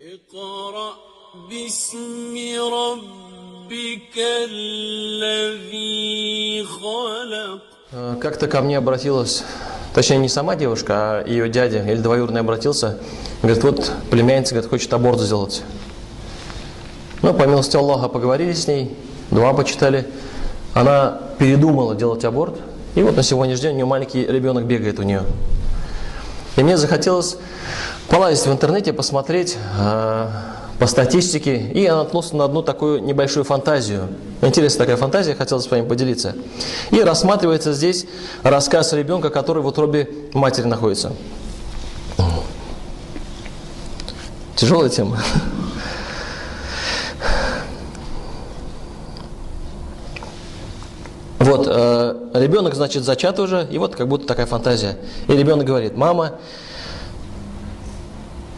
اقرأ باسم ربك الذي خلق. Как-то ко мне обратилась, точнее не сама девушка, а ее дядя или двоюродный обратился. Говорит, вот племянница, говорит, хочет аборт сделать. Ну, по милости Аллаха, поговорили с ней, дуа почитали. Она передумала делать аборт. И вот на сегодняшний день у нее маленький ребенок бегает у нее. И мне захотелось полазить в интернете, посмотреть по статистике. И я наткнулся на одну такую небольшую фантазию. Интересная такая фантазия, хотелось с вами поделиться. И рассматривается здесь рассказ ребенка, который в утробе матери находится. Тяжелая тема. Вот, ребенок, значит, зачат уже, и вот как будто такая фантазия. И ребенок говорит: мама,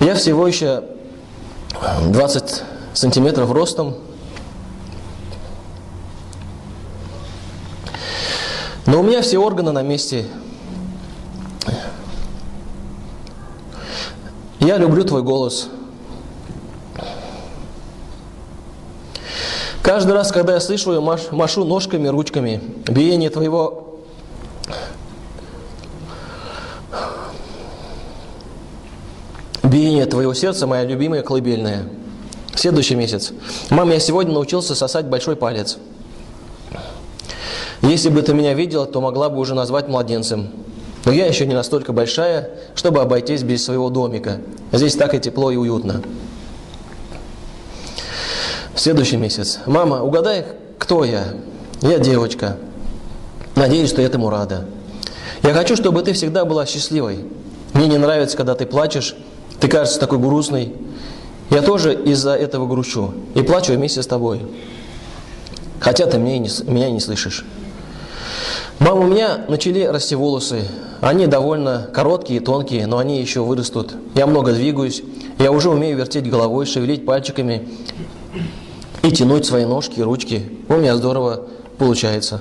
я всего еще 20 сантиметров ростом, но у меня все органы на месте. Я люблю твой голос. Каждый раз, когда я слышу, я машу ножками, ручками. Биение твоего сердца, моя любимая колыбельная. Следующий месяц. Мам, я сегодня научился сосать большой палец. Если бы ты меня видела, то могла бы уже назвать младенцем. Но я еще не настолько большая, чтобы обойтись без своего домика. Здесь так и тепло, и уютно. Следующий месяц. Мама, угадай, кто я? Я девочка. Надеюсь, что я этому рада. Я хочу, чтобы ты всегда была счастливой. Мне не нравится, когда ты плачешь. Ты кажешься такой грустной. Я тоже из-за этого грущу. И плачу вместе с тобой. Хотя ты меня не слышишь. Мама, у меня начали расти волосы. Они довольно короткие и тонкие, но они еще вырастут. Я много двигаюсь. Я уже умею вертеть головой, шевелить пальчиками и тянуть свои ножки и ручки. У меня здорово получается.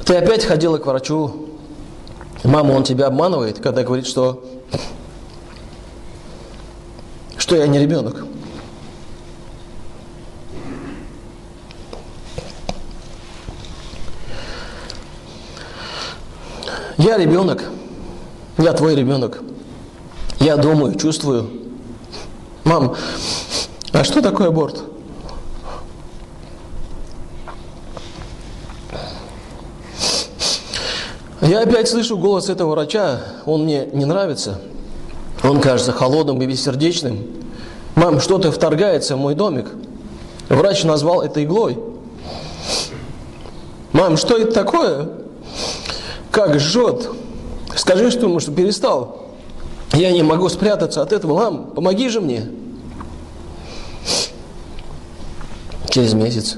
Ты опять ходила к врачу. Мама, он тебя обманывает, когда говорит, что я не ребенок. Я ребенок. Я твой ребенок. Я думаю, чувствую. Мам, а что такое аборт? Я опять слышу голос этого врача, он мне не нравится. Он кажется холодным и бессердечным. Мам, что-то вторгается в мой домик. Врач назвал это иглой. Мам, что это такое? Как жжет. Скажи, что перестал. Я не могу спрятаться от этого. Мам, помоги же мне. Через месяц.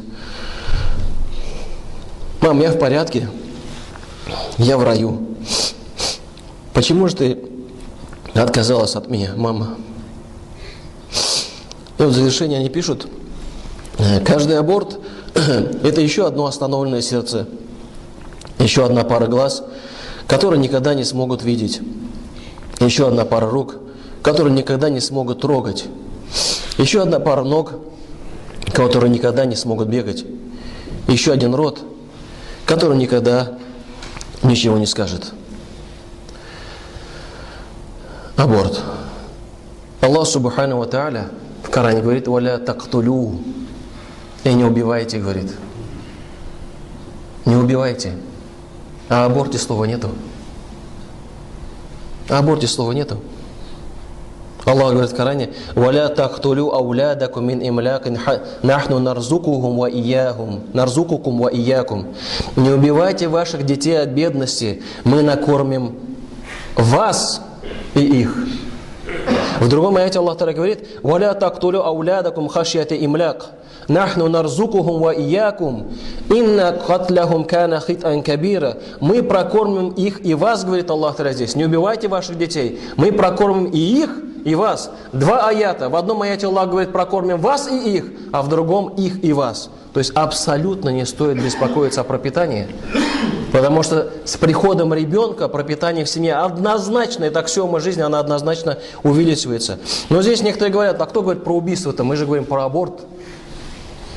Мам, я в порядке. Я в раю. Почему же ты отказалась от меня, мама? И вот в завершение они пишут: каждый аборт – это еще одно остановленное сердце. Еще одна пара глаз, которые никогда не смогут видеть. Еще одна пара рук, которые никогда не смогут трогать. Еще одна пара ног, которые никогда не смогут бегать. Еще один рот, который никогда ничего не скажет. Аборт. Аллах Субхану ва Тааля в Коране говорит: «Валя тактулю». И не убивайте, говорит. Не убивайте. А о аборте слова нету. О аборте слова нету. Аллах говорит в Коране: «Валя тактулю аулядакум мин имлякин нахну нарзукухум ва иyyahum, нарзукукум ва iyyakum». Не убивайте ваших детей от бедности, мы накормим вас и их. В другом аяте Аллах Та'аля говорит: «Валя тактулю аулядакум хашьяти имляк, нахну нарзукухум ва иyyакум, инна катляхум кана хит'ан кабира». Мы прокормим их и вас, говорит Аллах Та'аля здесь. Не убивайте ваших детей. Мы прокормим и их, и вас. Два аята. В одном аяте Аллах говорит: прокормим вас и их, а в другом их и вас. То есть абсолютно не стоит беспокоиться о пропитании. Потому что с приходом ребенка пропитание в семье однозначно, это аксиома жизни, она однозначно увеличивается. Но здесь некоторые говорят, а кто говорит про убийство-то? Мы же говорим про аборт.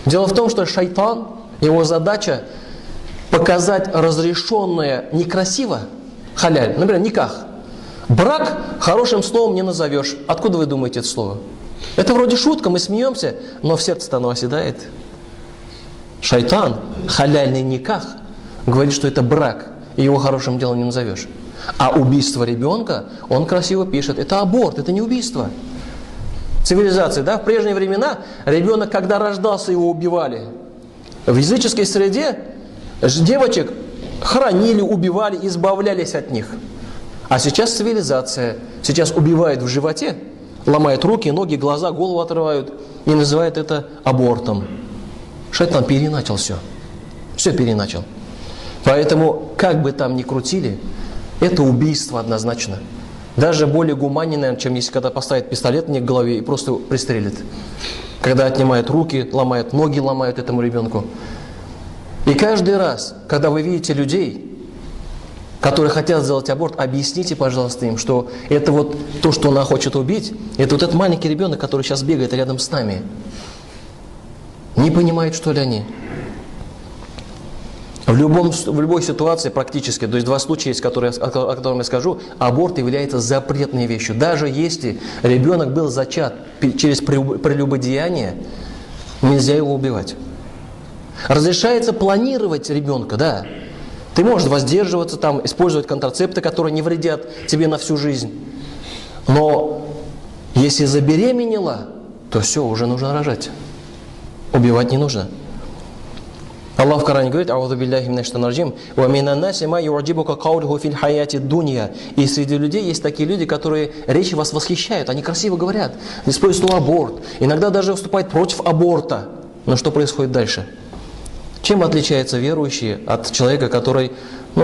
Дело в том, что шайтан, его задача показать разрешенное некрасиво, халяль, например, никах. Брак хорошим словом не назовешь. Откуда вы думаете это слово? Это вроде шутка, мы смеемся, но в сердце-то оно оседает. Шайтан, халяльный никах, говорит, что это брак, и его хорошим делом не назовешь. А убийство ребенка, он красиво пишет, это аборт, это не убийство. Цивилизация, да, в прежние времена ребенок, когда рождался, его убивали. В языческой среде девочек хоронили, убивали, избавлялись от них. А сейчас цивилизация, сейчас убивает в животе, ломает руки, ноги, глаза, голову отрывают и называет это абортом. Шайтан переначал все. Все переначал. Поэтому, как бы там ни крутили, это убийство однозначно. Даже более гуманнее, наверное, чем если когда поставит пистолет мне к голове и просто пристрелит. Когда отнимают руки, ломают ноги, ломают этому ребенку. И каждый раз, когда вы видите людей, которые хотят сделать аборт, объясните, пожалуйста, им, что это вот то, что она хочет убить, это вот этот маленький ребенок, который сейчас бегает рядом с нами. Не понимают, что ли, они? В любой ситуации практически, то есть два случая есть, о которых я скажу, аборт является запретной вещью. Даже если ребенок был зачат через прелюбодеяние, нельзя его убивать. Разрешается планировать ребенка, да. Ты можешь воздерживаться, там, использовать контрацепты, которые не вредят тебе на всю жизнь. Но если забеременела, то все, уже нужно рожать. Убивать не нужно. Аллах в Коране говорит: «Аузу биллахи минаш шайтанир раджим, ва минан наси ма ю'джибука каулуху фил хаяти дунья». И среди людей есть такие люди, которые речи вас восхищают, они красиво говорят, используют слово аборт, иногда даже выступают против аборта. Но что происходит дальше? Чем отличается верующий от человека, который,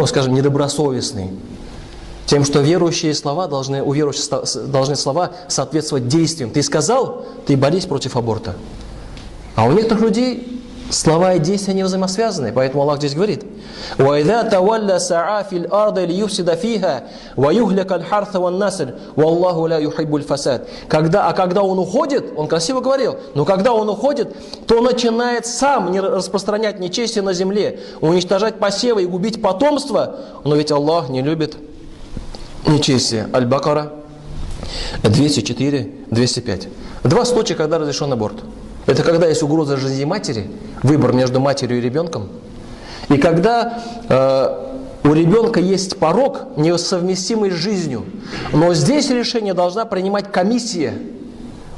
скажем, недобросовестный? Тем, что верующие слова у верующих должны слова соответствовать действиям. Ты сказал, ты борись против аборта. А у некоторых людей слова и действия не взаимосвязаны. Поэтому Аллах здесь говорит: وَإِذَا تَوَلَّ سَعَى فِي الْأَرْضِ لِيُفْسِدَ فِيهَا وَيُهْلِكَ الْحَرْثَ وَالنَّسْلَ وَاللَّهُ лَا يُحِبُّ الْفَسَادَ. Когда он уходит, он красиво говорил, но когда он уходит, то начинает сам не распространять нечестие на земле, уничтожать посевы и губить потомство. Но ведь Аллах не любит нечестие. Аль-Бакара 204, 205. Два случая, когда разрешен аборт. Это когда есть угроза жизни матери, выбор между матерью и ребенком. И когда у ребенка есть порок, несовместимый с жизнью. Но здесь решение должна принимать комиссия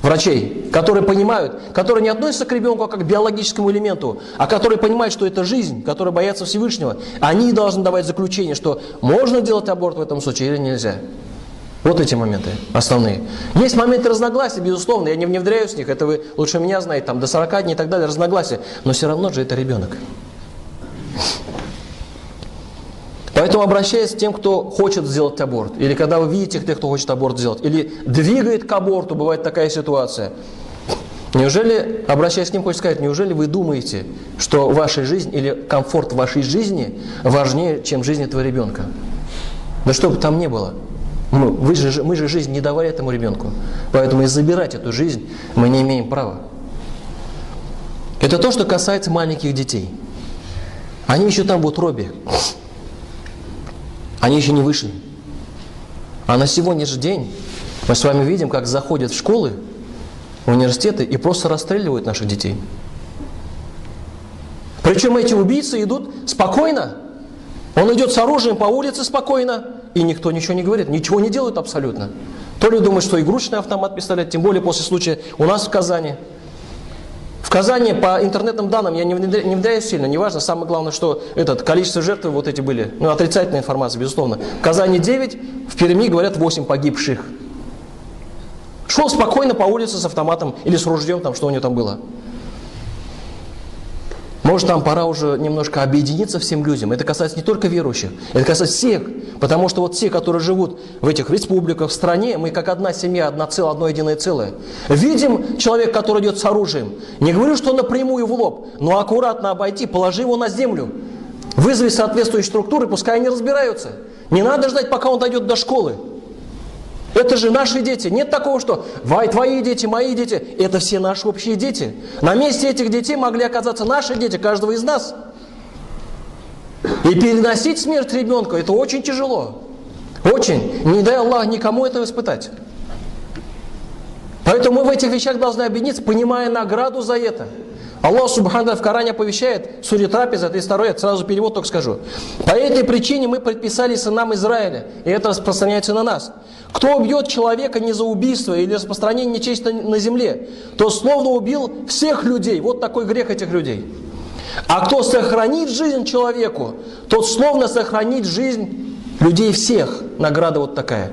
врачей, которые понимают, которые не относятся к ребенку как к биологическому элементу, а которые понимают, что это жизнь, которые боятся Всевышнего. Они должны давать заключение, что можно делать аборт в этом случае или нельзя. Вот эти моменты основные. Есть моменты разногласий, безусловно, я не внедряюсь в них, это вы лучше меня знаете, там до 40 дней и так далее, разногласия, но все равно же это ребенок. Поэтому обращаясь к тем, кто хочет сделать аборт, или когда вы видите тех, кто хочет аборт сделать, или двигает к аборту, бывает такая ситуация. Неужели, обращаясь к ним, хочу сказать, неужели вы думаете, что ваша жизнь или комфорт вашей жизни важнее, чем жизнь этого ребенка? Да что бы там ни было. Мы же жизнь не давали этому ребенку. Поэтому и забирать эту жизнь мы не имеем права. Это то, что касается маленьких детей. Они еще там в утробе. Они еще не вышли. А на сегодняшний день мы с вами видим, как заходят в школы, в университеты и просто расстреливают наших детей. Причем эти убийцы идут спокойно. Он идет с оружием по улице спокойно, и никто ничего не говорит, ничего не делают абсолютно. То ли думают, что игрушечный автомат, пистолет, тем более после случая у нас в Казани. В Казани по интернетным данным, я не внедряюсь сильно, неважно, самое главное, что количество жертв вот эти были, отрицательная информация, безусловно. В Казани 9, в Перми, говорят, 8 погибших. Шел спокойно по улице с автоматом или с ружьем, там, что у него там было. Может, нам пора уже немножко объединиться всем людям. Это касается не только верующих, это касается всех. Потому что вот все, которые живут в этих республиках, в стране, мы как одна семья, одно единое целое. Видим человека, который идет с оружием. Не говорю, что напрямую в лоб, но аккуратно обойти, положи его на землю. Вызови соответствующие структуры, пускай они разбираются. Не надо ждать, пока он дойдет до школы. Это же наши дети. Нет такого, что твои дети, мои дети. Это все наши общие дети. На месте этих детей могли оказаться наши дети, каждого из нас. И переносить смерть ребенка, это очень тяжело. Очень. Не дай Аллах никому этого испытать. Поэтому мы в этих вещах должны объединиться, понимая награду за это. Аллах Субхану в Коране оповещает, в суре Трапеза, 32 аят, сразу перевод только скажу. По этой причине мы предписали сынам Израиля, и это распространяется на нас. Кто убьет человека не за убийство или распространение нечести на земле, то словно убил всех людей. Вот такой грех этих людей. А кто сохранит жизнь человеку, тот словно сохранит жизнь людей всех. Награда вот такая.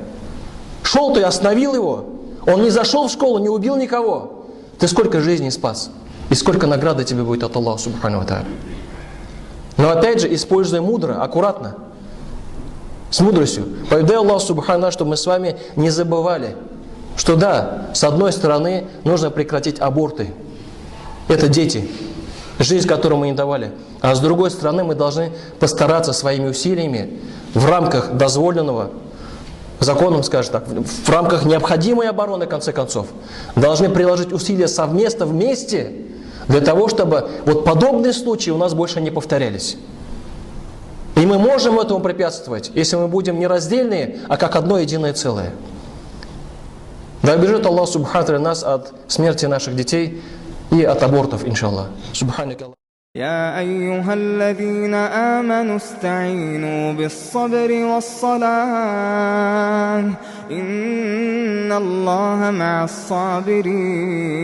Шел ты, остановил его. Он не зашел в школу, не убил никого. Ты сколько жизней спас? И сколько награды тебе будет от Аллаха Субхану ва Тааля. Но опять же, используя мудро, аккуратно, с мудростью. Поведай Аллаху Субхану, чтобы мы с вами не забывали, что да, с одной стороны, нужно прекратить аборты. Это дети, жизнь, которую мы не давали. А с другой стороны, мы должны постараться своими усилиями в рамках дозволенного, законом, скажем так, в рамках необходимой обороны, в конце концов, должны приложить усилия совместно, вместе, для того, чтобы вот подобные случаи у нас больше не повторялись. И мы можем этому препятствовать, если мы будем не раздельные, а как одно единое целое. Да обережет Аллах Субхану нас от смерти наших детей и от абортов, иншаллах. Субханакаллах. يا أيها الذين آمنوا استعينوا بالصبر والصلاة إن الله مع الصابرين